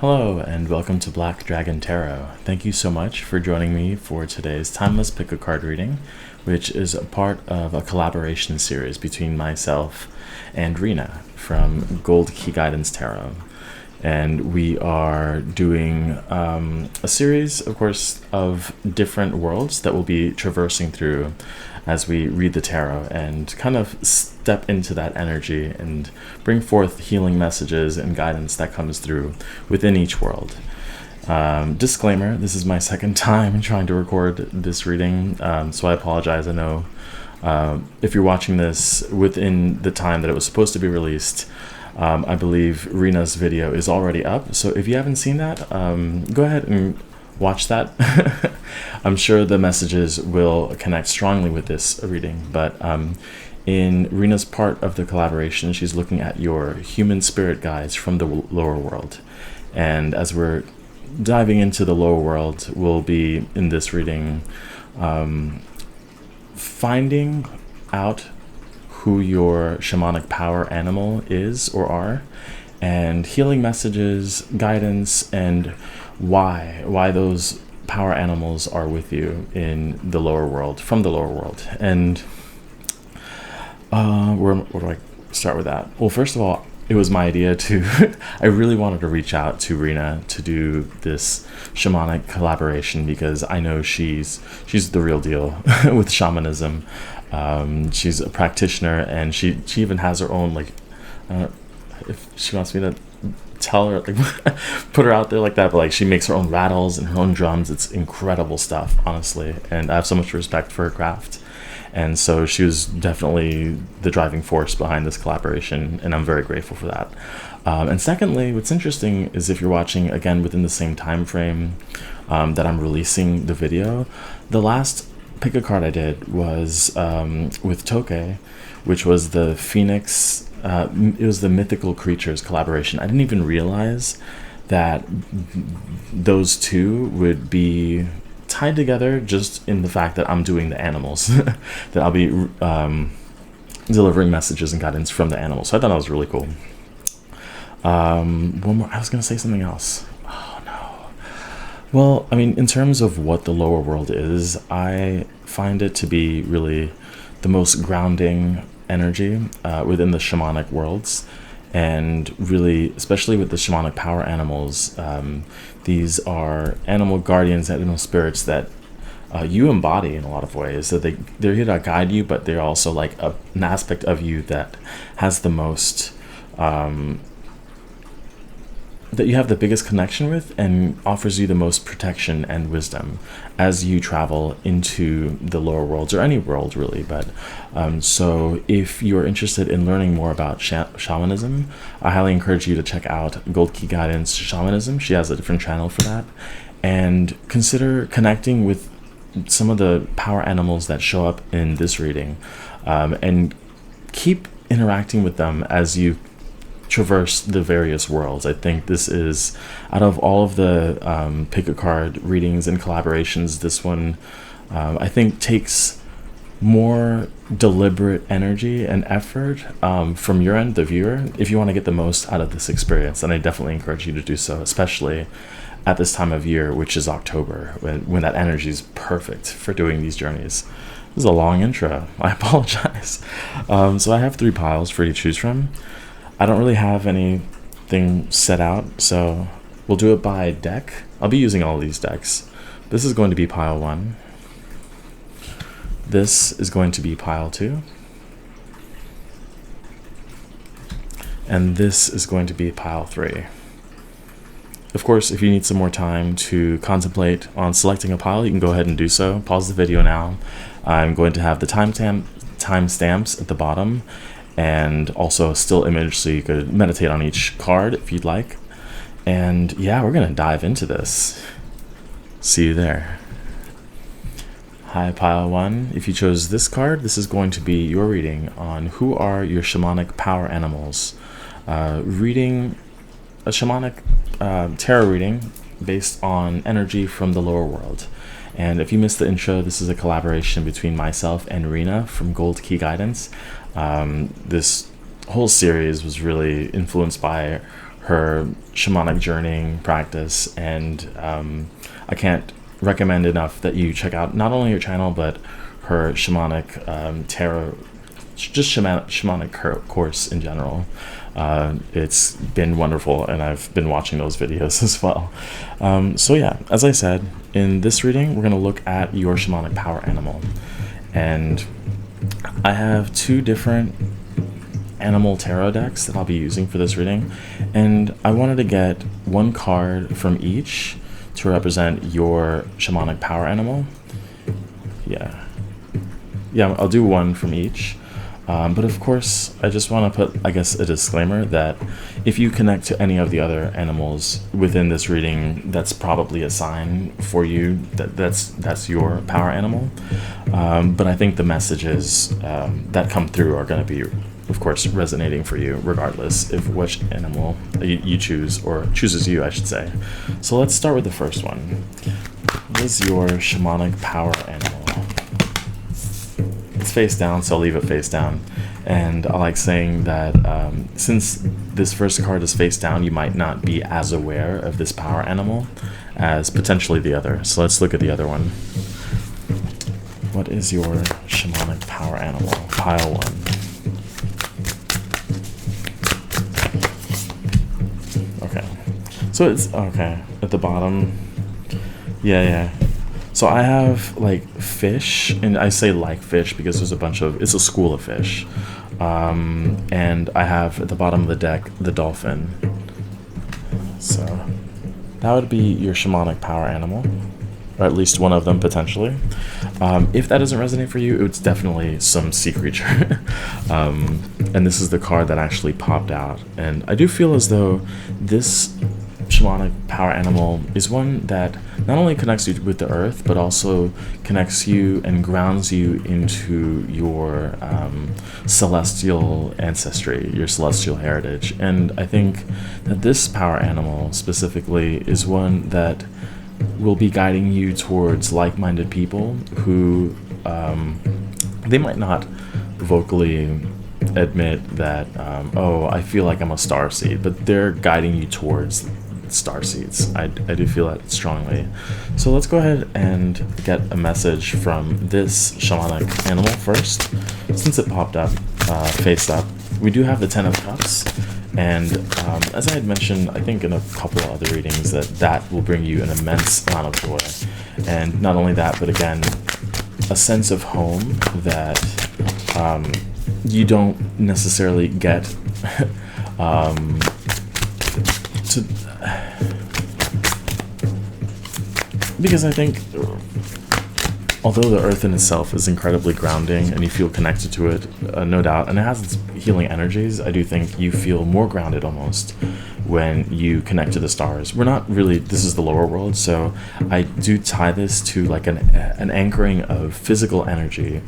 Hello and welcome to Black Dragon Tarot. Thank you so much for joining me for today's timeless pick a card reading, which is a part of a collaboration series between myself and Reena from Gold Key Guidance Tarot. And we are doing a series, of course, of different worlds that we'll be traversing through as we read the tarot and kind of step into that energy and bring forth healing messages and guidance that comes through within each world. Disclaimer, this is my second time trying to record this reading, so I apologize. I know if you're watching this within the time that it was supposed to be released, I believe Reena's video is already up, so if you haven't seen that, go ahead and watch that. I'm sure the messages will connect strongly with this reading, but in Reena's part of the collaboration, she's looking at your human spirit guides from the lower world. And as we're diving into the lower world, we'll be in this reading finding out who your shamanic power animal is or are, and healing messages, guidance, and why those power animals are with you in the lower world, from the lower world. And where do I start with that? Well, first of all, it was my idea to I really wanted to reach out to Reena to do this shamanic collaboration because I know she's the real deal with shamanism. She's a practitioner, and she even has her own, like, I don't know if she wants me to tell her, like, put her out there like that, but like she makes her own rattles and her own drums. It's incredible stuff, honestly, and I have so much respect for her craft. And so she was definitely the driving force behind this collaboration, and I'm very grateful for that. And secondly, what's interesting is if you're watching again within the same time frame that I'm releasing the video, the last pick a card I did was with Toke, which was the Phoenix. It was the mythical creatures collaboration. I didn't even realize that those two would be tied together just in the fact that I'm doing the animals, that I'll be delivering messages and guidance from the animals. So I thought that was really cool. One more. I was going to say something else. Oh, no. Well, I mean, in terms of what the lower world is, I find it to be really the most grounding energy within the shamanic worlds, and really, especially with the shamanic power animals, these are animal guardians, animal spirits that you embody in a lot of ways. So they're here to guide you, but they're also like an aspect of you that has the most that you have the biggest connection with and offers you the most protection and wisdom as you travel into the lower worlds, or any world really. But so if you're interested in learning more about shamanism, I highly encourage you to check out Gold Key Guidance Shamanism. She has a different channel for that, and consider connecting with some of the power animals that show up in this reading, and keep interacting with them as you traverse the various worlds. I think this is, out of all of the pick a card readings and collaborations, this one I think takes more deliberate energy and effort from your end, the viewer, if you want to get the most out of this experience. And I definitely encourage you to do so, especially at this time of year, which is October, when that energy is perfect for doing these journeys. This is a long intro, I apologize. So I have 3 piles for you to choose from. I don't really have anything set out, so we'll do it by deck. I'll be using all of these decks. This is going to be pile 1. This is going to be pile 2. And this is going to be pile 3. Of course, if you need some more time to contemplate on selecting a pile, you can go ahead and do so. Pause the video now. I'm going to have the timestamps at the bottom, and also a still image so you could meditate on each card if you'd like. And yeah, we're gonna dive into this. See you there. Hi, pile 1. If you chose this card, this is going to be your reading on who are your shamanic power animals. Reading a shamanic tarot reading based on energy from the lower world. And if you missed the intro, this is a collaboration between myself and Reena from Gold Key Guidance. This whole series was really influenced by her shamanic journeying practice, and I can't recommend enough that you check out not only her channel but her shamanic tarot, just shamanic course in general. It's been wonderful, and I've been watching those videos as well. So yeah, as I said, in this reading we're going to look at your shamanic power animal, and I have 2 different animal tarot decks that I'll be using for this reading, and I wanted to get 1 card from each to represent your shamanic power animal. Yeah, I'll do 1 from each. But of course, I just want to put, I guess, a disclaimer that if you connect to any of the other animals within this reading, that's probably a sign for you that that's your power animal. But I think the messages that come through are going to be, of course, resonating for you, regardless of which animal you choose, or chooses you, I should say. So let's start with the first one. What is your shamanic power animal? It's face down, so I'll leave it face down. And I like saying that since this first card is face down, you might not be as aware of this power animal as potentially the other. So let's look at the other one. What is your shamanic power animal? Pile 1. Okay. So it's okay at the bottom. Yeah. So I have like fish, and I say like fish because there's it's a school of fish. And I have at the bottom of the deck the dolphin. So that would be your shamanic power animal, or at least one of them potentially. If that doesn't resonate for you, it's definitely some sea creature. And this is the card that actually popped out. And I do feel as though this shamanic power animal is one that not only connects you with the earth, but also connects you and grounds you into your celestial ancestry, your celestial heritage. And I think that this power animal specifically is one that will be guiding you towards like-minded people who they might not vocally admit that oh, I feel like I'm a starseed, but they're guiding you towards star seeds. I do feel that strongly. So let's go ahead and get a message from this shamanic animal first. Since it popped up face up, we do have the 10 of Cups, and as I had mentioned, I think in a couple of other readings, that will bring you an immense amount of joy. And not only that, but again, a sense of home that you don't necessarily get because I think although the earth in itself is incredibly grounding and you feel connected to it, no doubt, and it has its healing energies, I do think you feel more grounded almost when you connect to the stars. We're not really, this is the lower world, so I do tie this to like an anchoring of physical energy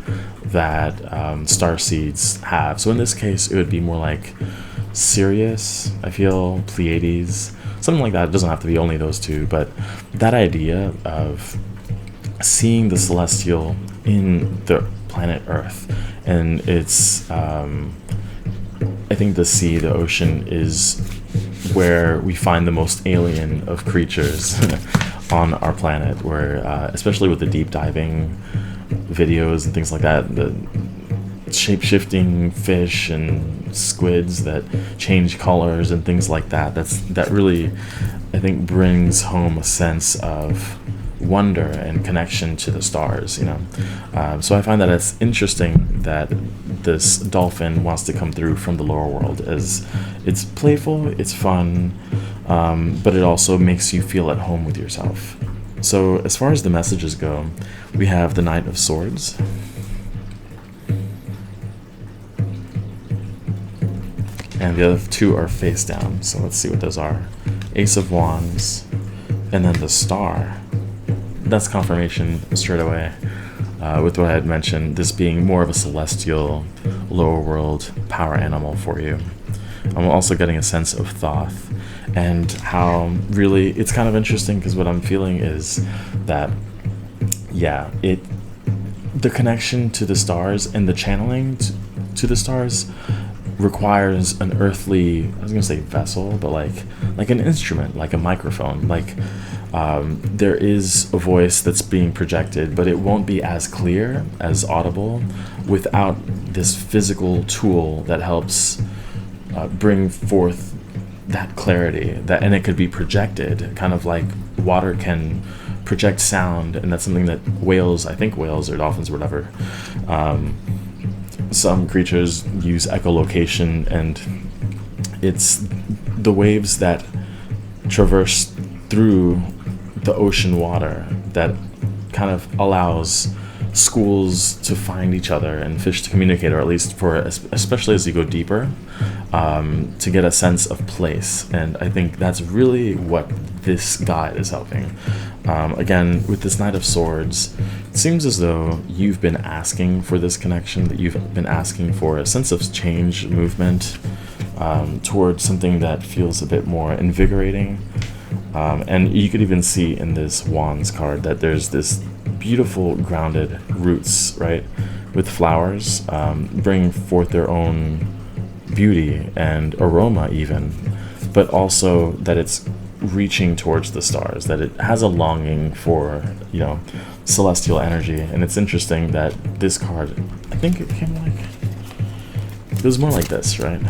that star seeds have. So in this case, it would be more like Sirius, I feel, Pleiades, something like that. It doesn't have to be only those 2, but that idea of seeing the celestial in the planet Earth, and it's I think the sea, the ocean, is where we find the most alien of creatures on our planet, where especially with the deep diving videos and things like that, the shape-shifting fish and squids that change colors and things like that, that really, I think, brings home a sense of wonder and connection to the stars, you know. So I find that it's interesting that this dolphin wants to come through from the lower world, as it's playful, it's fun, but it also makes you feel at home with yourself. So as far as the messages go, we have the Knight of Swords, and the other 2 are face down, so let's see what those are. Ace of Wands, and then the Star. That's confirmation straight away, with what I had mentioned, this being more of a celestial, lower world power animal for you. I'm also getting a sense of Thoth, and how really, it's kind of interesting, because what I'm feeling is that, yeah, the connection to the stars and the channeling to the stars requires an earthly, I was gonna say vessel, but like an instrument, like a microphone. Like there is a voice that's being projected, but it won't be as clear, as audible, without this physical tool that helps bring forth that clarity. And it could be projected, kind of like water can project sound, and that's something that whales or dolphins or whatever, some creatures use echolocation, and it's the waves that traverse through the ocean water that kind of allows schools to find each other and fish to communicate, or at least especially as you go deeper, to get a sense of place. And I think that's really what this guide is helping. Again, with this Knight of Swords, it seems as though you've been asking for this connection, that you've been asking for a sense of change, movement, towards something that feels a bit more invigorating. And you could even see in this Wands card that there's this beautiful grounded roots, right, with flowers bring forth their own beauty and aroma even, but also that it's reaching towards the stars, that it has a longing for, celestial energy. And it's interesting that this card, I think it came it was more like this, right?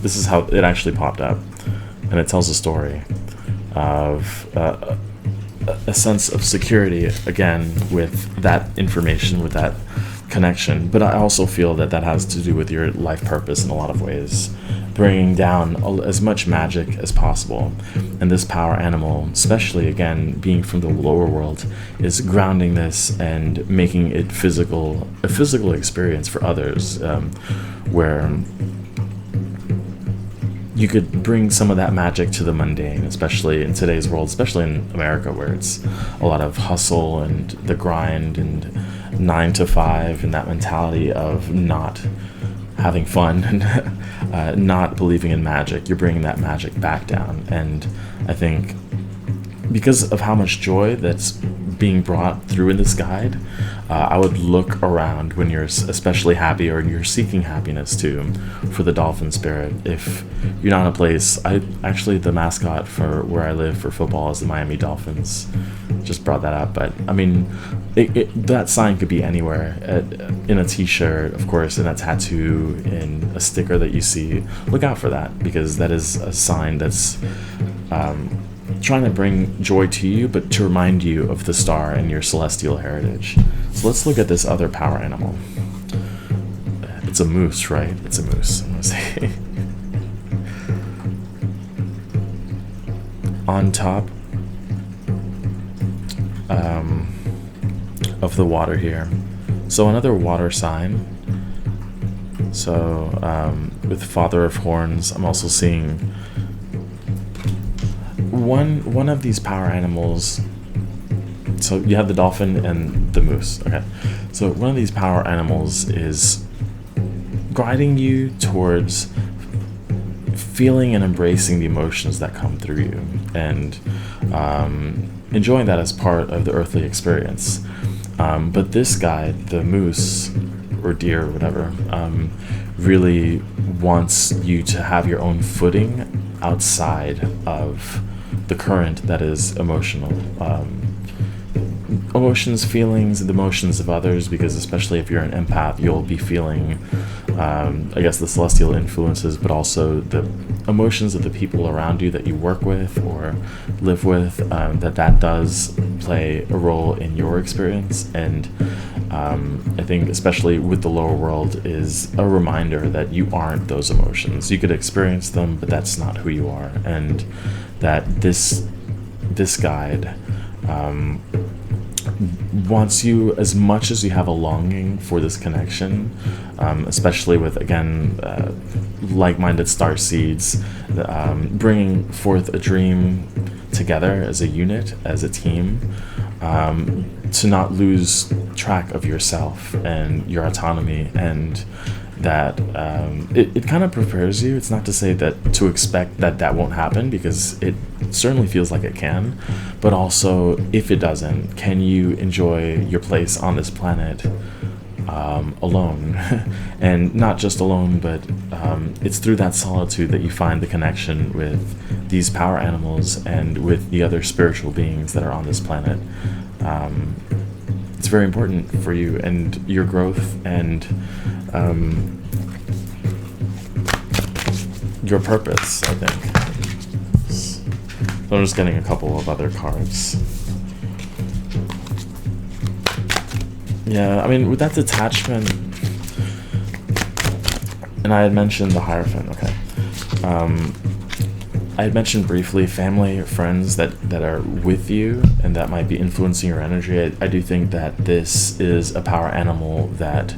This is how it actually popped up, and it tells a story of a sense of security, again, with that information, with that connection. But I also feel that has to do with your life purpose in a lot of ways, bringing down as much magic as possible. And this power animal, especially, again, being from the lower world, is grounding this and making it a physical experience for others, where you could bring some of that magic to the mundane, especially in today's world, especially in America, where it's a lot of hustle and the grind and 9 to 5 and that mentality of not having fun and not believing in magic. You're bringing that magic back down. And I think because of how much joy that's being brought through in this guide, I would look around when you're especially happy, or you're seeking happiness too, for the dolphin spirit. If you're not in a place, the mascot for where I live for football is the Miami Dolphins. Just brought that up, but I mean, that sign could be anywhere, in a t-shirt, of course, in a tattoo, in a sticker that you see. Look out for that, because that is a sign that's trying to bring joy to you, but to remind you of the star and your celestial heritage. So let's look at this other power animal. It's a moose, right? It's a moose, I'm gonna say. On top of the water here. So another water sign. So with Father of Horns, I'm also seeing one of these power animals. So you have the dolphin and the moose. Okay, so one of these power animals is guiding you towards feeling and embracing the emotions that come through you, and enjoying that as part of the earthly experience. But this guide, the moose or deer or whatever, really wants you to have your own footing outside of the current that is emotional. Emotions, feelings, the emotions of others, because especially if you're an empath, you'll be feeling, I guess, the celestial influences, but also the emotions of the people around you that you work with or live with, that does play a role in your experience. And I think especially with the lower world is a reminder that you aren't those emotions. You could experience them, but that's not who you are. And that this guide wants you, as much as you have a longing for this connection, especially with, again, like-minded star seeds, bringing forth a dream together as a unit, as a team, to not lose track of yourself and your autonomy, and that it kind of prepares you. It's not to say that to expect that won't happen, because it certainly feels like it can, but also if it doesn't, can you enjoy your place on this planet alone. And not just alone, but it's through that solitude that you find the connection with these power animals and with the other spiritual beings that are on this planet. It's very important for you and your growth and your purpose, I think. So I'm just getting a couple of other cards. Yeah, I mean, with that detachment, and I had mentioned the Hierophant, okay. I had mentioned briefly family, friends that are with you and that might be influencing your energy. I do think that this is a power animal that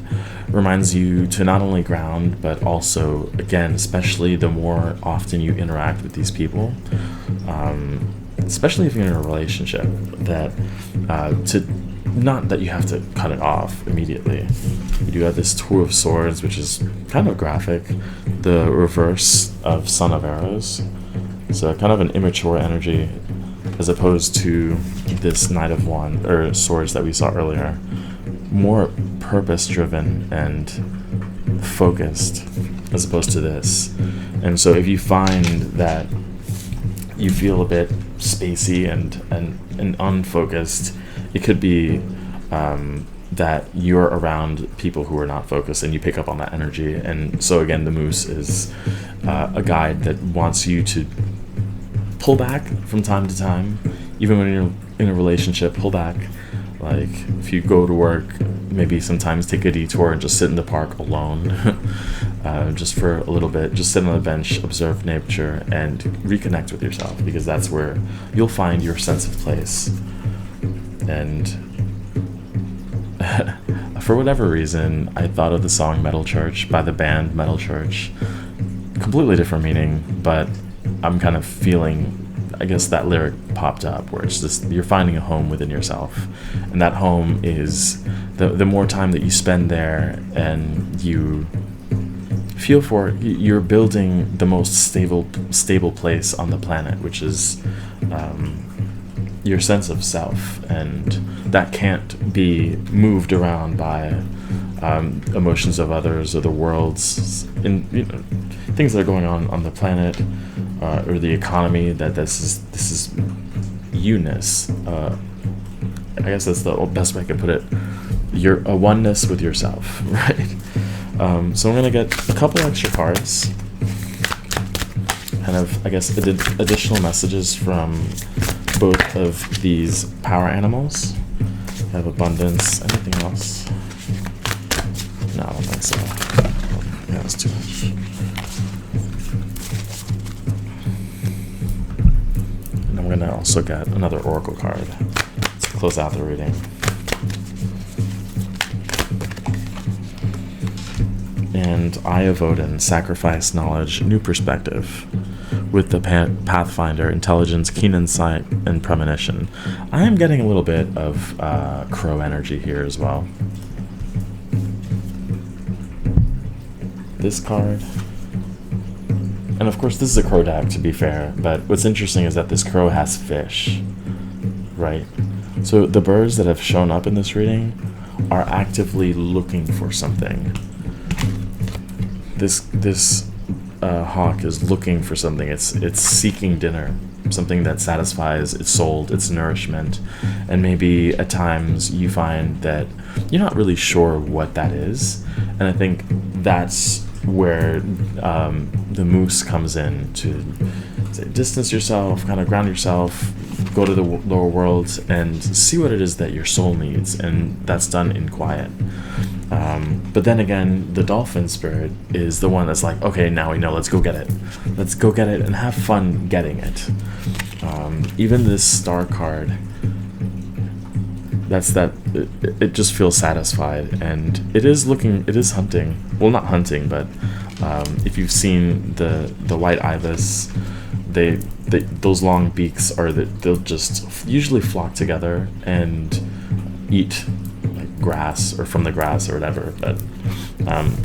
reminds you to not only ground, but also, again, especially the more often you interact with these people, especially if you're in a relationship, that not that you have to cut it off immediately. You do have this Two of Swords, which is kind of graphic, the reverse of Son of Arrows. So kind of an immature energy, as opposed to this Knight of Wands or Swords that we saw earlier, more purpose-driven and focused, as opposed to this. And so if you find that you feel a bit spacey and unfocused, it could be that you're around people who are not focused and you pick up on that energy. And so again, the moose is a guide that wants you to pull back from time to time. Even when you're in a relationship, pull back. Like if you go to work, maybe sometimes take a detour and just sit in the park alone, just for a little bit. Just sit on the bench, observe nature, and reconnect with yourself, because that's where you'll find your sense of place. And for whatever reason, I thought of the song Metal Church by the band Metal Church. Completely different meaning, but I'm kind of feeling, I guess that lyric popped up where it's just you're finding a home within yourself, and that home is the more time that you spend there and you feel for it, you're building the most stable place on the planet, which is your sense of self, and that can't be moved around by emotions of others or the world's things that are going on the planet or the economy. That this is you-ness. I guess that's the best way I could put it. You're a oneness with yourself, right? So I'm gonna get a couple extra cards, kind of, I guess, additional messages from both of these power animals. I have abundance. Anything else? No, I don't think so. Yeah, that's too much. And I'm gonna also get another oracle card to close out the reading. And Eye of Odin, sacrifice, knowledge, new perspective. With the Pathfinder, intelligence, keen insight, and premonition. I am getting a little bit of crow energy here as well. This card. And of course, this is a crow deck, to be fair, but what's interesting is that this crow has fish, right? So the birds that have shown up in this reading are actively looking for something. This hawk is looking for something. It's seeking dinner, something that satisfies its soul, its nourishment. And maybe at times you find that you're not really sure what that is. And I think that's where the moose comes in to say, distance yourself, kind of ground yourself, go to the lower world and see what it is that your soul needs. And that's done in quiet. But then again, the dolphin spirit is the one that's like, okay, now we know, let's go get it. Let's go get it and have fun getting it. Even this star card, it just feels satisfied, and it is hunting. Well, not hunting, but if you've seen the white ibis, those long beaks they'll just usually flock together and eat grass or from the grass or whatever, but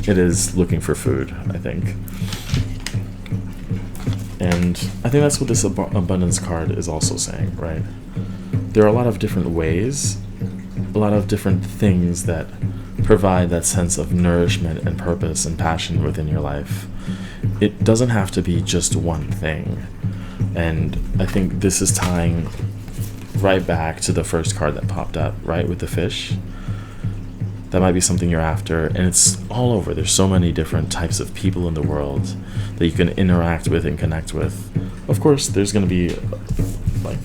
it is looking for food, I think. And I think that's what this abundance card is also saying, right? There are a lot of different ways a lot of different things that provide that sense of nourishment and purpose and passion within your life. It doesn't have to be just one thing. And I think this is tying right back to the first card that popped up, right, with the fish. That might be something you're after, and it's all over. There's so many different types of people in the world that you can interact with and connect with. Of course, there's going to be, like,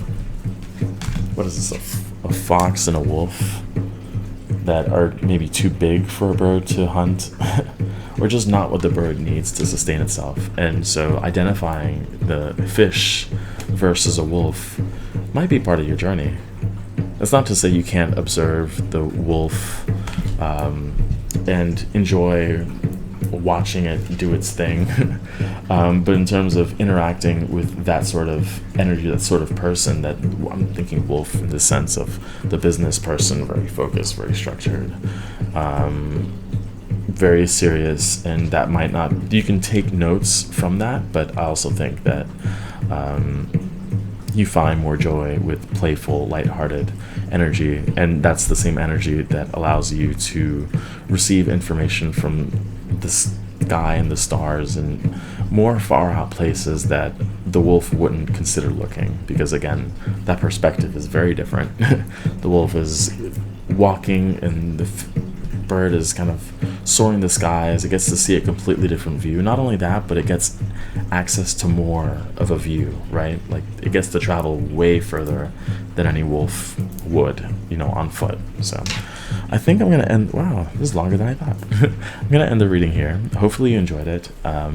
what is this, a fox and a wolf that are maybe too big for a bird to hunt, or just not what the bird needs to sustain itself. And so identifying the fish versus a wolf might be part of your journey. That's not to say you can't observe the wolf and enjoy watching it do its thing. But in terms of interacting with that sort of energy, that sort of person, that I'm thinking wolf in the sense of the business person, very focused, very structured, very serious, and that might not, you can take notes from that, but I also think that you find more joy with playful, lighthearted energy, and that's the same energy that allows you to receive information from the sky and the stars and more far out places that the wolf wouldn't consider looking, because again, that perspective is very different. The wolf is walking and the bird is kind of soaring the skies. It gets to see a completely different view. Not only that, but it gets access to more of a view, right? Like, it gets to travel way further than any wolf would, on foot. So I think I'm going to end. Wow, this is longer than I thought. I'm going to end the reading here. Hopefully you enjoyed it.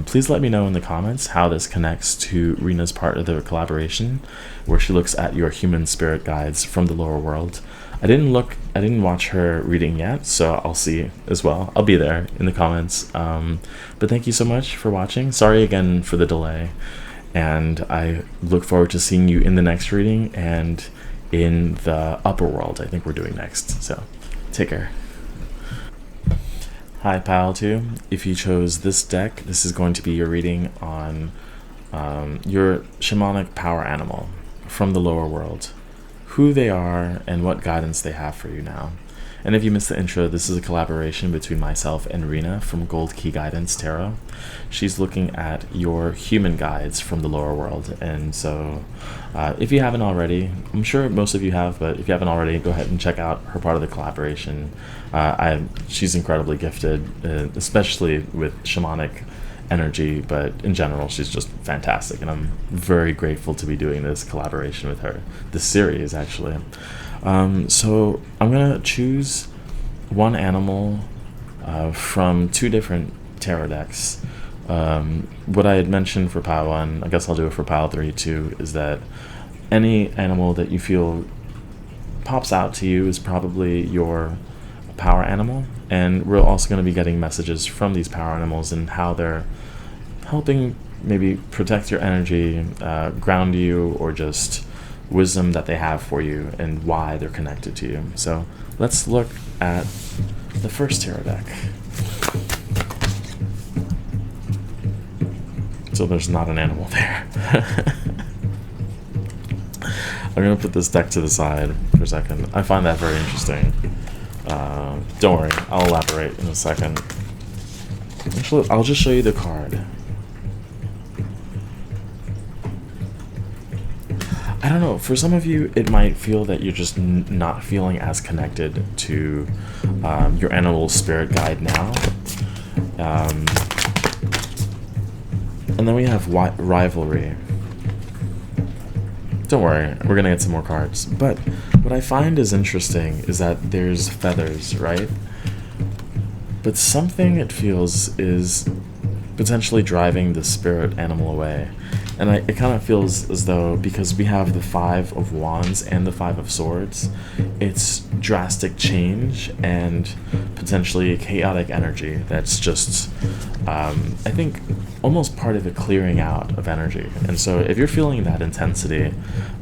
Please let me know in the comments how this connects to Reena's part of the collaboration, where she looks at your human spirit guides from the lower world. I didn't watch her reading yet, so I'll see as well. I'll be there in the comments. But thank you so much for watching. Sorry again for the delay. And I look forward to seeing you in the next reading and in the upper world. I think we're doing next. So take care. Hi, Pal 2. If you chose this deck, this is going to be your reading on your shamanic power animal from the lower world, who they are, and what guidance they have for you now. And if you missed the intro, this is a collaboration between myself and Reena from Gold Key Guidance Tarot. She's looking at your human guides from the lower world. And so if you haven't already, I'm sure most of you have, but if you haven't already, go ahead and check out her part of the collaboration. She's incredibly gifted, especially with shamanic energy, but in general she's just fantastic, and I'm very grateful to be doing this collaboration with her, this series actually. So I'm gonna choose one animal from two different tarot decks. What I had mentioned for pile 1, I guess I'll do it for pile 3 too, is that any animal that you feel pops out to you is probably your power animal, and we're also going to be getting messages from these power animals and how they're helping maybe protect your energy, ground you, or just wisdom that they have for you and why they're connected to you. So let's look at the first tarot deck. So there's not an animal there. I'm going to put this deck to the side for a second. I find that very interesting. Don't worry, I'll elaborate in a second. Actually, I'll just show you the card. I don't know, for some of you, it might feel that you're just not feeling as connected to your animal spirit guide now. And then we have rivalry. Don't worry, we're gonna get some more cards. But what I find is interesting is that there's feathers, right? But something, it feels, is potentially driving the spirit animal away. And it kind of feels as though, because we have the 5 of Wands and the 5 of Swords, it's drastic change and potentially chaotic energy that's just, I think, almost part of a clearing out of energy. And so if you're feeling that intensity,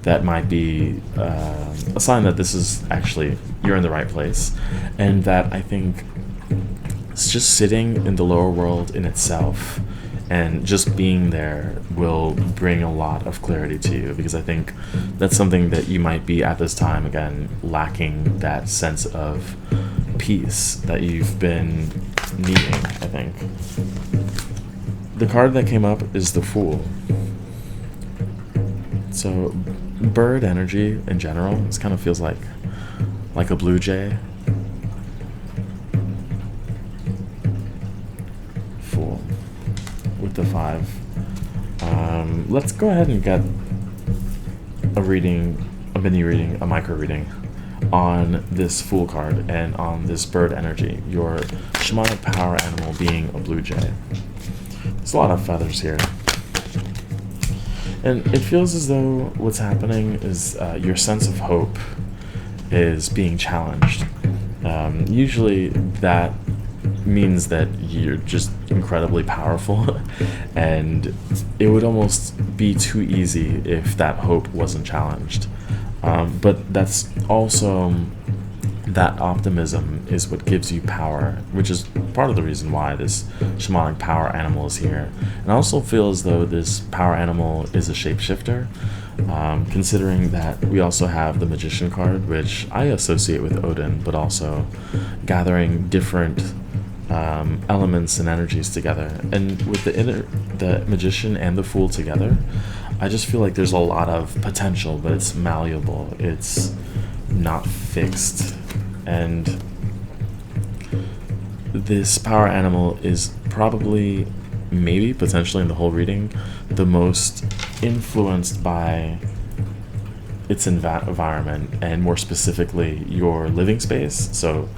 that might be a sign that this is actually, you're in the right place. And that I think it's just sitting in the lower world in itself and just being there will bring a lot of clarity to you, because I think that's something that you might be at this time, again, lacking that sense of peace that you've been needing, I think. The card that came up is the Fool. So bird energy in general, this kind of feels like a blue jay. Fool with the 5. Let's go ahead and get a reading, a mini reading, a micro reading on this Fool card and on this bird energy, your shamanic power animal being a blue jay. There's a lot of feathers here. And it feels as though what's happening is your sense of hope is being challenged. Usually that means that you're just incredibly powerful, and it would almost be too easy if that hope wasn't challenged. But that's also, that optimism is what gives you power, which is part of the reason why this shamanic power animal is here. And I also feel as though this power animal is a shapeshifter, considering that we also have the Magician card, which I associate with Odin, but also gathering different elements and energies together. And with the Magician and the Fool together, I just feel like there's a lot of potential, but it's malleable, it's not fixed. And this power animal is probably, maybe, potentially in the whole reading, the most influenced by its environment, and more specifically your living space. So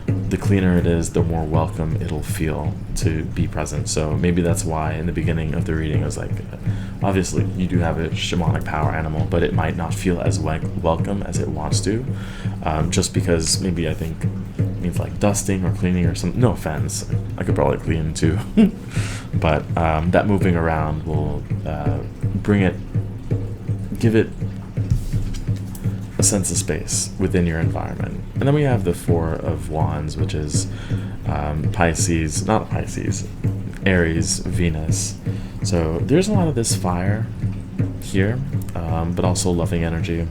the cleaner it is, the more welcome it'll feel to be present. So maybe that's why in the beginning of the reading I was like, obviously you do have a shamanic power animal, but it might not feel as welcome as it wants to, just because maybe I think it means like dusting or cleaning or something. No offense, I could probably clean too. But that moving around will give it a sense of space within your environment. And then we have the 4 of Wands, which is Aries, Venus. So there's a lot of this fire here, but also loving energy.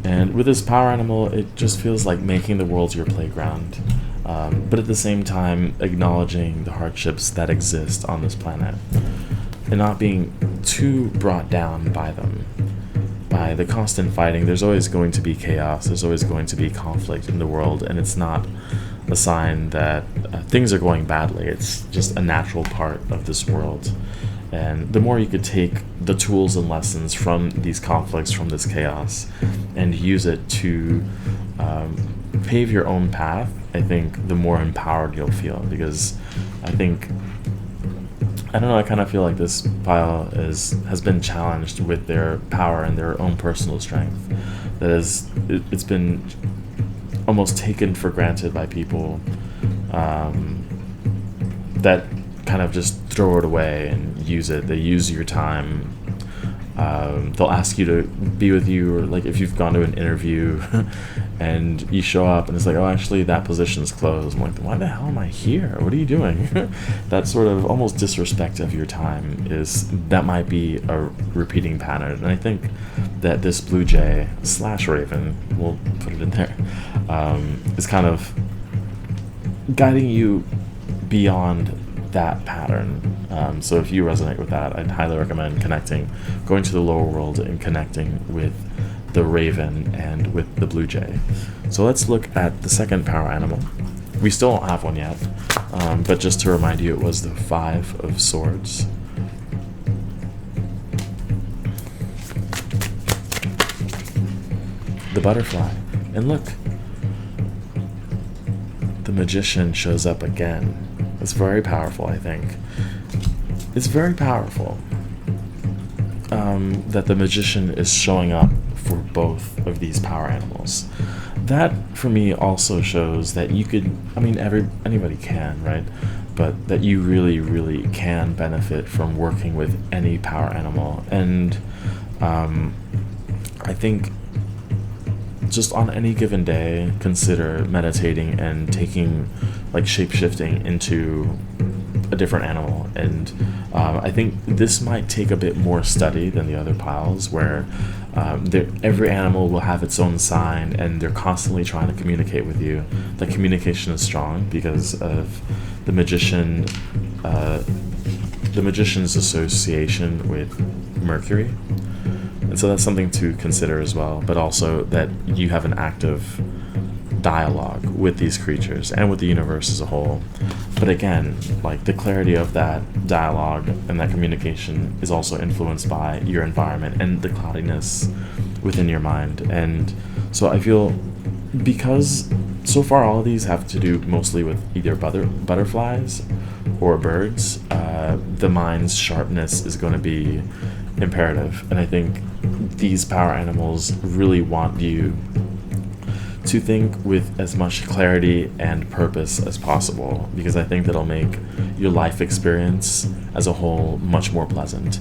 And with this power animal, it just feels like making the world your playground, but at the same time acknowledging the hardships that exist on this planet and not being too brought down by them. By the constant fighting, there's always going to be chaos, there's always going to be conflict in the world, and it's not a sign that things are going badly. It's just a natural part of this world. And the more you could take the tools and lessons from these conflicts, from this chaos, and use it to pave your own path, I think the more empowered you'll feel. Because I kind of feel like this pile has been challenged with their power and their own personal strength. It's been almost taken for granted by people that kind of just throw it away and use it. They use your time. They'll ask you to be with you, or like if you've gone to an interview and you show up and it's like, oh, actually that position's closed. I'm like, why the hell am I here? What are you doing? That sort of almost disrespect of your time that might be a repeating pattern. And I think that this blue jay / raven, we'll put it in there, is kind of guiding you beyond that pattern. So if you resonate with that, I'd highly recommend going to the lower world and connecting with the raven and with the blue jay. So let's look at the second power animal. We still don't have one yet, but just to remind you, it was the 5 of Swords. The butterfly. And look, the Magician shows up again. It's very powerful, I think. It's very powerful that the Magician is showing up for both of these power animals. That, for me, also shows that you could, anybody can, right? But that you really, really can benefit from working with any power animal. And I think just on any given day, consider meditating and taking, shape-shifting into a different animal. And I think this might take a bit more study than the other piles, where every animal will have its own sign, and they're constantly trying to communicate with you. The communication is strong because of the magician's association with Mercury. And so that's something to consider as well, but also that you have an active dialogue with these creatures and with the universe as a whole. But again, like, the clarity of that dialogue and that communication is also influenced by your environment and the cloudiness within your mind. And so I feel, because so far all of these have to do mostly with either butterflies or birds, the mind's sharpness is going to be imperative. And I think these power animals really want you to think with as much clarity and purpose as possible, because I think that'll make your life experience as a whole much more pleasant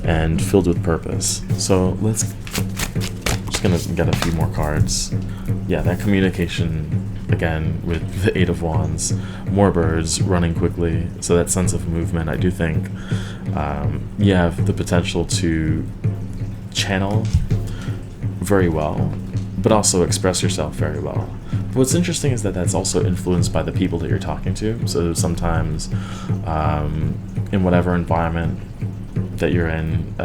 and filled with purpose. So I'm just gonna get a few more cards. Yeah, that communication again with the Eight of Wands, more birds running quickly, so that sense of movement. I do think you have the potential to channel very well, but also express yourself very well. But what's interesting is that that's also influenced by the people that you're talking to. So sometimes in whatever environment that you're in,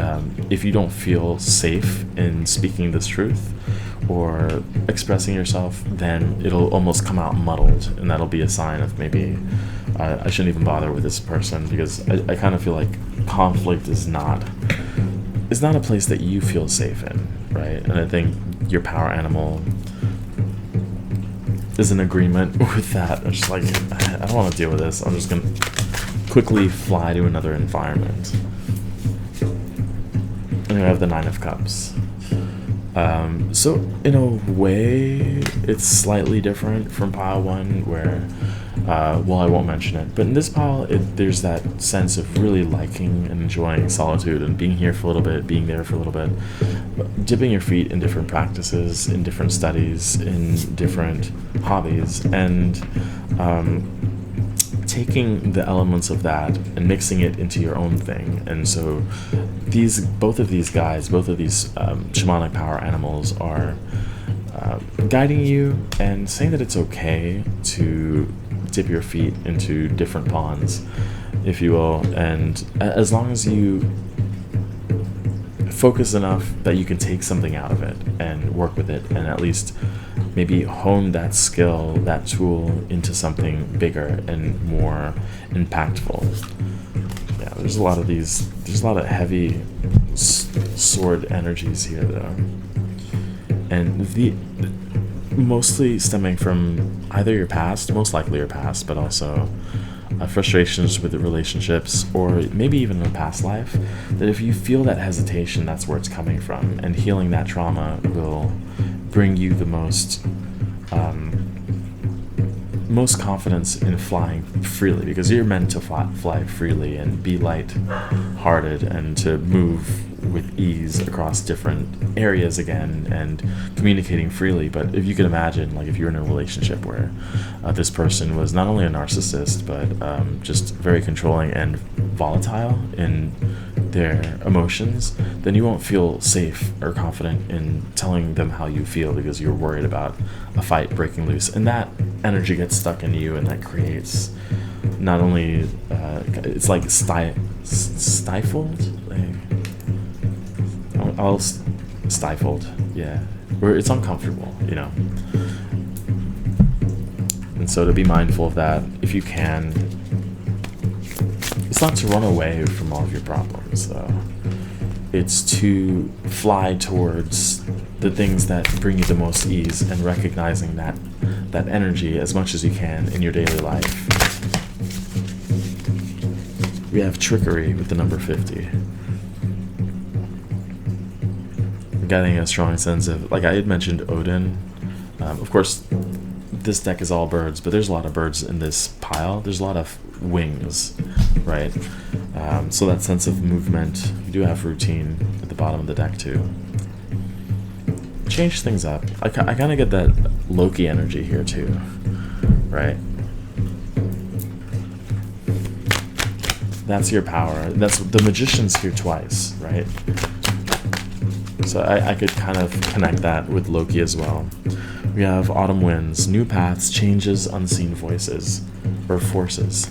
if you don't feel safe in speaking this truth or expressing yourself, then it'll almost come out muddled, and that'll be a sign of maybe I shouldn't even bother with this person, because I kind of feel like conflict is not a place that you feel safe in, right? And I think your power animal is in agreement with that. I'm just like, I don't want to deal with this. I'm just gonna quickly fly to another environment. And I have the Nine of Cups. So in a way, it's slightly different from pile one, where well, I won't mention it, but in this pile, there's that sense of really liking and enjoying solitude and being here for a little bit, being there for a little bit, dipping your feet in different practices, in different studies, in different hobbies, and taking the elements of that and mixing it into your own thing. And so both of these shamanic power animals are guiding you and saying that it's okay to dip your feet into different ponds, if you will, and as long as you focus enough that you can take something out of it and work with it, and at least maybe hone that skill, that tool, into something bigger and more impactful. Yeah, there's a lot of heavy sword energies here, though, and mostly stemming from either your past, most likely your past, but also frustrations with the relationships, or maybe even a past life, that if you feel that hesitation, that's where it's coming from, and healing that trauma will bring you the most confidence in flying freely, because you're meant to fly freely and be light-hearted and to move with ease across different areas again and communicating freely. But if you could imagine, like, if you're in a relationship where this person was not only a narcissist but just very controlling and volatile in their emotions, then you won't feel safe or confident in telling them how you feel, because you're worried about a fight breaking loose, and that energy gets stuck in you, and that creates not only it's like stifled, stifled, yeah, where it's uncomfortable, you know. And so to be mindful of that, if you can, it's not to run away from all of your problems, though. It's to fly towards the things that bring you the most ease, and recognizing that energy as much as you can in your daily life. We have trickery with the number 50. I'm getting a strong sense of, like I had mentioned, Odin. Of course, this deck is all birds, but there's a lot of birds in this pile. There's a lot of wings, right? So that sense of movement. You do have routine at the bottom of the deck too. Change things up. I kind of get that Loki energy here too, right? That's your power. That's the magician's here twice, right? So I could kind of connect that with Loki as well. We have autumn winds, new paths, changes, unseen voices or forces.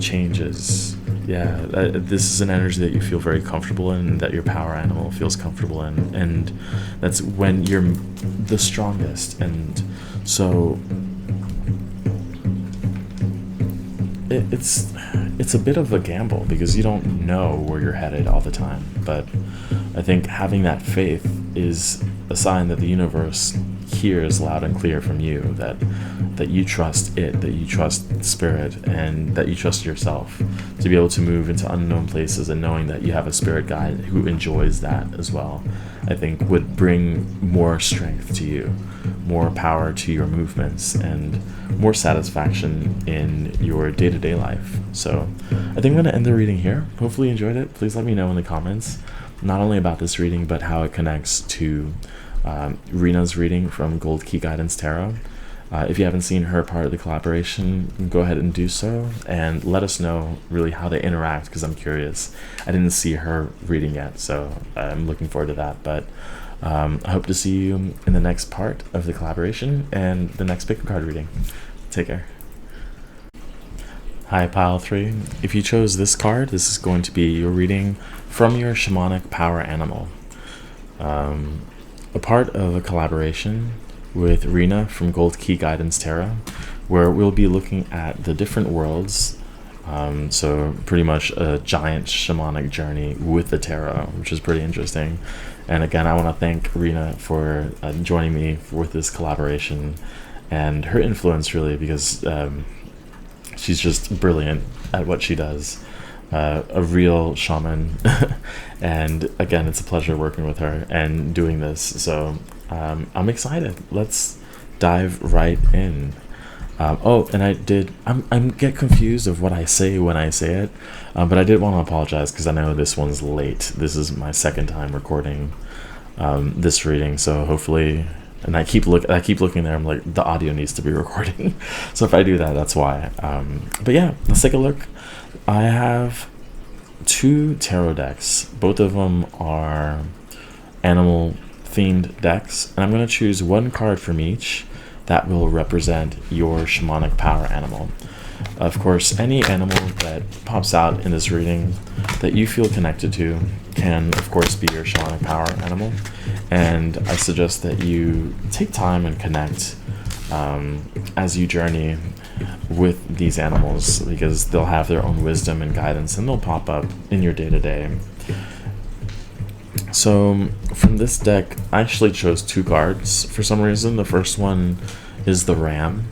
Changes. Yeah, this is an energy that you feel very comfortable in, that your power animal feels comfortable in, and that's when you're the strongest. And so it's a bit of a gamble because you don't know where you're headed all the time. But I think having that faith is a sign that the universe hears loud and clear from you, that you trust it, that you trust spirit, and that you trust yourself to be able to move into unknown places, and knowing that you have a spirit guide who enjoys that as well, I think would bring more strength to you, more power to your movements, and more satisfaction in your day-to-day life. So I think I'm going to end the reading here. Hopefully you enjoyed it. Please let me know in the comments, not only about this reading, but how it connects to Reena's reading from Gold Key Guidance Tarot. If you haven't seen her part of the collaboration, go ahead and do so, and let us know really how they interact, because I'm curious. I didn't see her reading yet, so I'm looking forward to that. But I hope to see you in the next part of the collaboration and the next pick a card reading. Take care. Hi, Pile 3. If you chose this card, this is going to be your reading from your Shamanic power animal. A part of a collaboration with Reena from Gold Key Guidance Tarot, where we'll be looking at the different worlds. So pretty much a giant shamanic journey with the tarot, which is pretty interesting. And again, I want to thank Reena for joining me with this collaboration and her influence, really, because she's just brilliant at what she does. A real shaman. And again, it's a pleasure working with her and doing this. So I'm excited. Let's dive right in. I'm get confused of what I say when I say it, but I did want to apologize because I know this one's late. This is my second time recording this reading, so hopefully, and I keep looking there. I'm like, the audio needs to be recording. So if I do that, that's why. But yeah, let's take a look. I have 2 tarot decks. Both of them are animal themed decks, and I'm going to choose one card from each that will represent your shamanic power animal. Of course, any animal that pops out in this reading that you feel connected to can, of course, be your shamanic power animal. And I suggest that you take time and connect as you journey with these animals, because they'll have their own wisdom and guidance, and they'll pop up in your day-to-day. So from this deck, I actually chose 2 cards for some reason. The first one is the Ram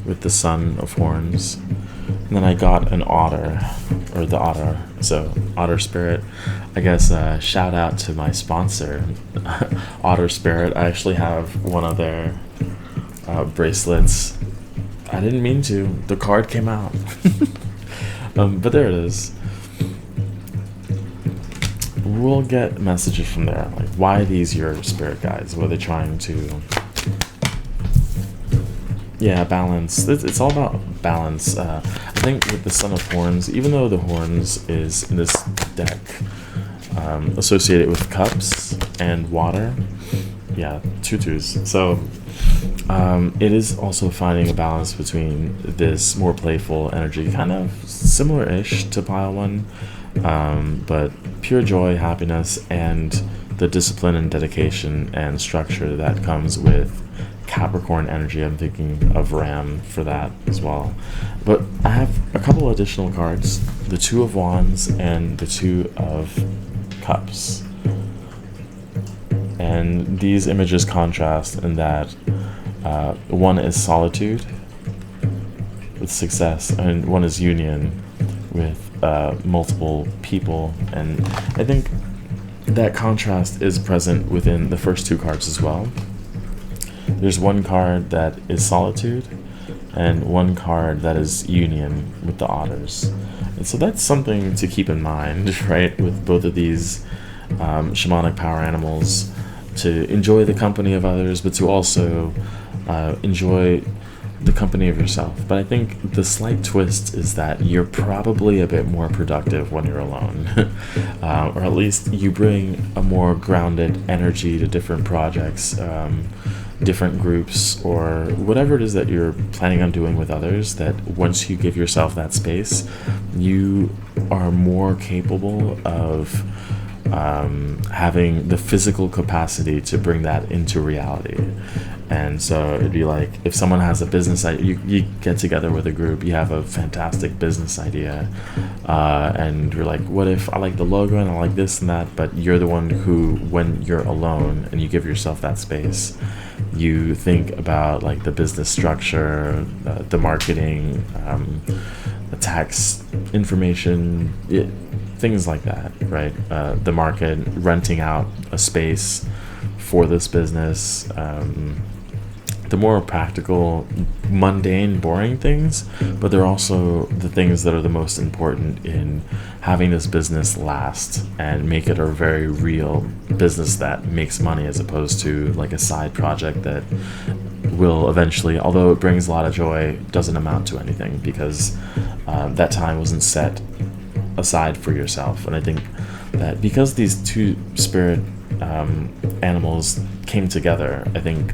with the Son of Horns, and then I got an Otter, or the Otter, so Otter Spirit. I guess shout out to my sponsor, Otter Spirit. I actually have one of their bracelets. I didn't mean to. The card came out. But there it is. We'll get messages from there, like, why these your spirit guides? What are they trying to... Yeah, balance. It's all about balance. I think with the Son of Horns, even though the Horns is in this deck associated with cups and water, yeah, tutus. So it is also finding a balance between this more playful energy, kind of similar-ish to Pile 1, but pure joy, happiness, and the discipline and dedication and structure that comes with Capricorn energy. I'm thinking of Ram for that as well. But I have a couple additional cards, the 2 of Wands and the 2 of Cups. And these images contrast in that one is solitude with success, and one is union with multiple people. And I think that contrast is present within the first 2 cards as well. There's one card that is solitude and one card that is union with the otters. And so that's something to keep in mind, right, with both of these shamanic power animals, to enjoy the company of others, but to also enjoy the company of yourself. But I think the slight twist is that you're probably a bit more productive when you're alone. Or at least you bring a more grounded energy to different projects, different groups, or whatever it is that you're planning on doing with others, that once you give yourself that space, you are more capable of having the physical capacity to bring that into reality. And so it'd be like if someone has a business idea, you get together with a group, you have a fantastic business idea, and you're like, what if I like the logo and I like this and that, but you're the one who, when you're alone and you give yourself that space, you think about like the business structure, the marketing, the tax information, things like that, right? The market, renting out a space for this business, the more practical, mundane, boring things, but they're also the things that are the most important in having this business last and make it a very real business that makes money, as opposed to like a side project that will eventually, although it brings a lot of joy, doesn't amount to anything because that time wasn't set aside for yourself. And I think that because these two spirit animals came together, I think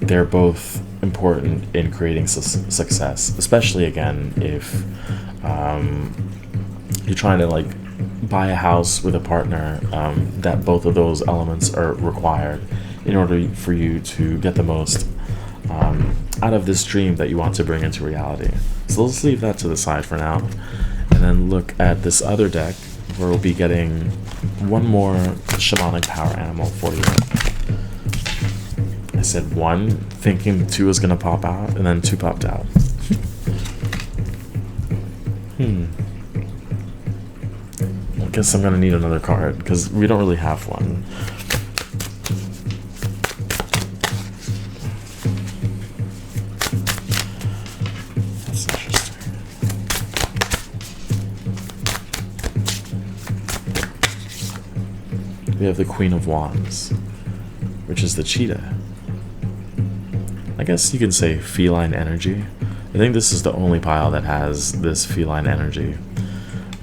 they're both important in creating success, especially again if you're trying to like buy a house with a partner, that both of those elements are required in order for you to get the most out of this dream that you want to bring into reality. So let's leave that to the side for now and then look at this other deck where we'll be getting one more shamanic power animal for you. I said one, thinking two was gonna pop out, and then two popped out. I guess I'm gonna need another card because we don't really have one. That's interesting. We have the Queen of Wands, which is the cheetah. I guess you could say feline energy. I think this is the only pile that has this feline energy.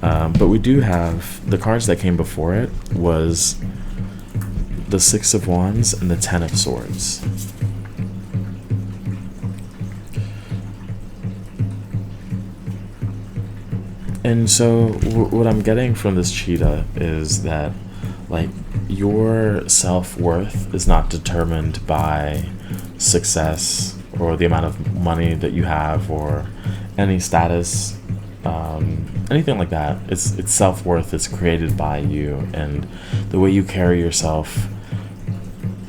But we do have the cards that came before it was the Six of Wands and the Ten of Swords. And so what I'm getting from this cheetah is that like your self-worth is not determined by success or the amount of money that you have or any status, anything like that. It's self-worth is created by you, and the way you carry yourself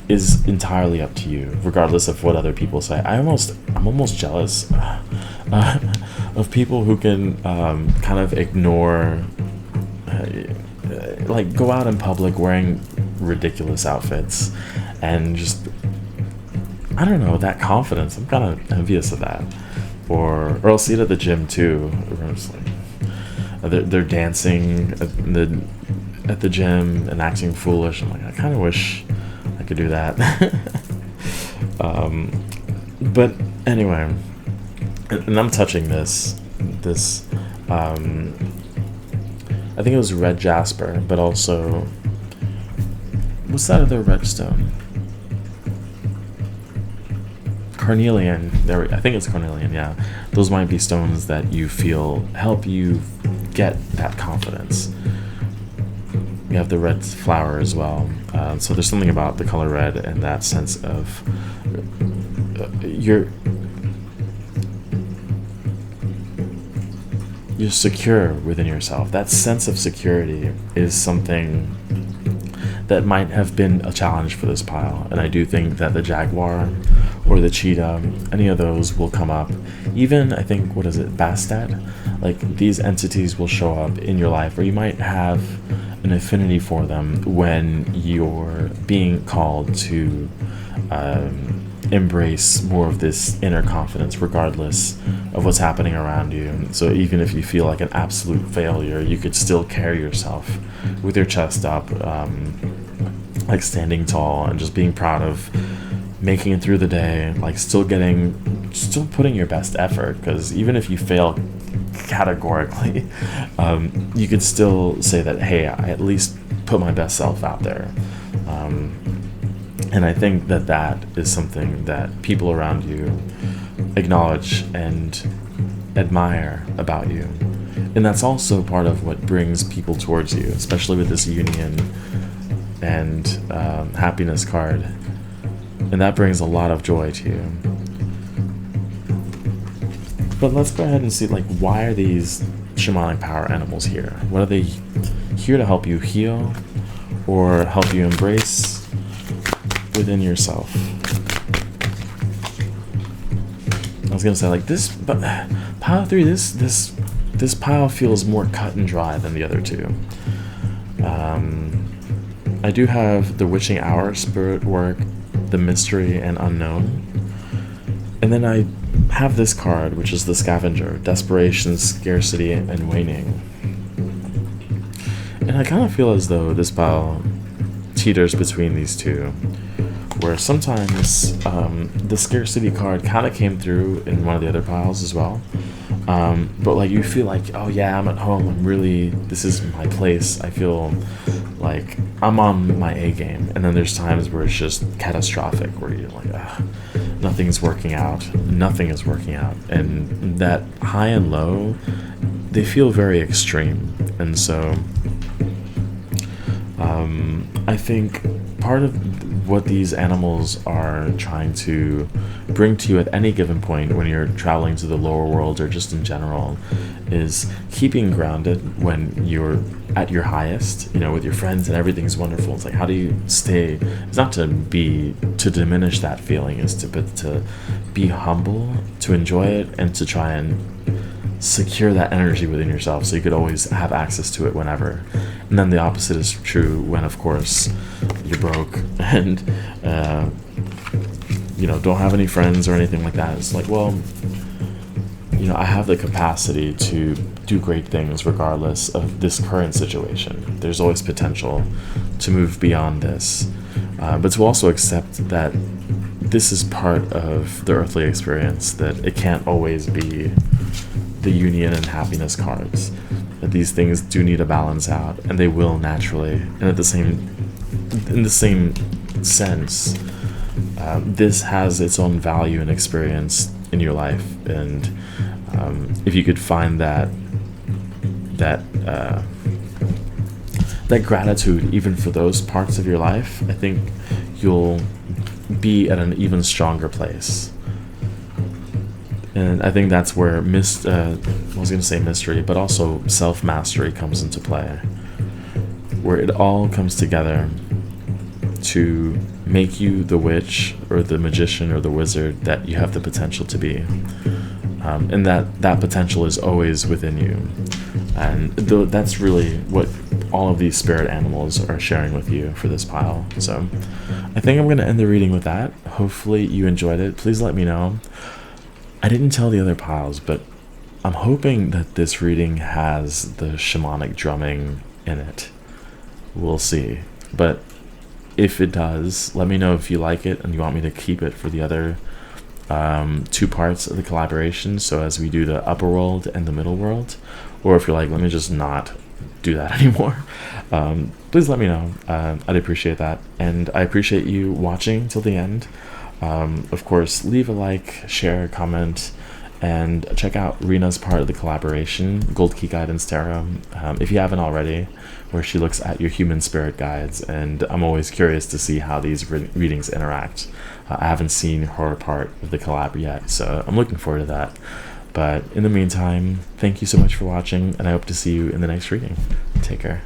is entirely up to you, regardless of what other people say. I'm almost jealous of people who can kind of ignore, like go out in public wearing ridiculous outfits and just, I don't know, that confidence. I'm kind of envious of that. Or I'll see it at the gym too, where it's like they're dancing at the gym and acting foolish. I'm like, I kind of wish I could do that. But anyway, and I'm touching this I think it was red jasper, but also what's that other red stone? Carnelian. I think it's carnelian. Yeah, those might be stones that you feel help you get that confidence. We have the red flower as well. So there's something about the color red and that sense of you're secure within yourself. That sense of security is something that might have been a challenge for this pile, and I do think that the jaguar or the cheetah, any of those will come up. Even, I think, what is it, Bastet? Like, these entities will show up in your life, or you might have an affinity for them when you're being called to embrace more of this inner confidence, regardless of what's happening around you. So even if you feel like an absolute failure, you could still carry yourself with your chest up, like standing tall and just being proud of making it through the day, like still getting still putting your best effort, because even if you fail categorically, you could still say that, hey, I at least put my best self out there. And I think that that is something that people around you acknowledge and admire about you. And that's also part of what brings people towards you, especially with this union and happiness card. And that brings a lot of joy to you. But let's go ahead and see, like, why are these shamanic power animals here? What are they here to help you heal or help you embrace within yourself? I was gonna say, like, this, but pile 3, this pile feels more cut and dry than the other two. I do have the witching hour, spirit work, the mystery, and unknown. And then I have this card, which is the scavenger, desperation, scarcity, and waning. And I kind of feel as though this pile teeters between these two, where sometimes the scarcity card kind of came through in one of the other piles as well. But like, you feel like, oh yeah, I'm at home, this is my place, I feel like I'm on my A game. And then there's times where it's just catastrophic, where you're like, nothing is working out, and that high and low, they feel very extreme. And so I think part of what these animals are trying to bring to you at any given point when you're traveling to the lower world, or just in general, is keeping grounded when you're at your highest, with your friends and everything's wonderful. It's like, how do you stay? It's not to diminish that feeling, is to be humble, to enjoy it, and to try and secure that energy within yourself so you could always have access to it whenever. And then the opposite is true when, of course, you're broke and don't have any friends or anything like that. It's like, well, I have the capacity to do great things regardless of this current situation. There's always potential to move beyond this, but to also accept that this is part of the earthly experience, that it can't always be the union and happiness cards, that these things do need to balance out, and they will naturally. And in the same sense, this has its own value and experience in your life. And if you could find that gratitude even for those parts of your life, I think you'll be at an even stronger place. And I think that's where I was going to say mystery, but also self-mastery comes into play, where it all comes together to make you the witch or the magician or the wizard that you have the potential to be. And that potential is always within you. And that's really what all of these spirit animals are sharing with you for this pile. So I think I'm going to end the reading with that. Hopefully you enjoyed it. Please let me know. I didn't tell the other piles, but I'm hoping that this reading has the shamanic drumming in it. We'll see. But if it does, let me know if you like it and you want me to keep it for the other 2 parts of the collaboration, so as we do the upper world and the middle world, or if you're like, let me just not do that anymore, please let me know. I'd appreciate that, and I appreciate you watching till the end. Of course, leave a like, share, comment, and check out Reena's part of the collaboration, Gold Key Guidance Tarot, if you haven't already, where she looks at your human spirit guides. And I'm always curious to see how these readings interact. I haven't seen her part of the collab yet, so I'm looking forward to that. But in the meantime, thank you so much for watching, and I hope to see you in the next reading. Take care.